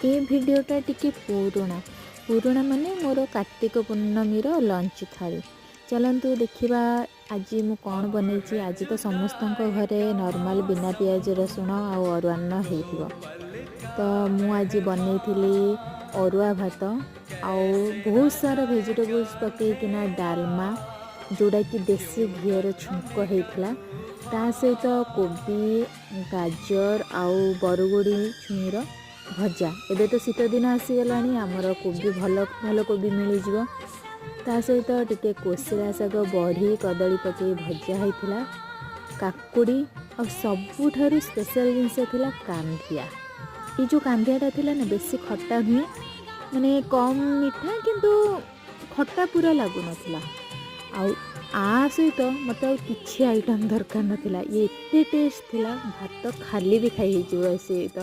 ए भिडियोटा टिके पुराणा माने मोर कार्तिक पूर्णमीर लंच थाली। चलतु देखा आज मु कौन बनई। आज तो समस्त घरे नॉर्मल बिना पियाज रसुण आउ अरुआन्न हो। तो मु आज बनई अरुआ भात आउ बहुत सारा वेजिटेबल्स पकईकिना डालमा जोड़ा कि देसी घीर छुंक होता। ता सहित कोबी गाजर आउ बरगुड़ी छुईर भजा। एबे तो शीत दिन आसीगला आमर कोबी भल भल कोबी मिल जाव। ता सहित टिके कोसरा शाग बड़ी कदली पकई भजा होता। काकुड़ी और सबुठारु स्पेशल जिनस थिला कांदिया। ये जो कांदियाटा थिला ना बेसी खट्टा नुहे, माने कम मीठा किंतु खट्टा पूरा लगु नथिला। आ सहित मत किसी आइटम दरकार नथिला। ये एते टेस्ट थिला, भात खाली भी खाई सहित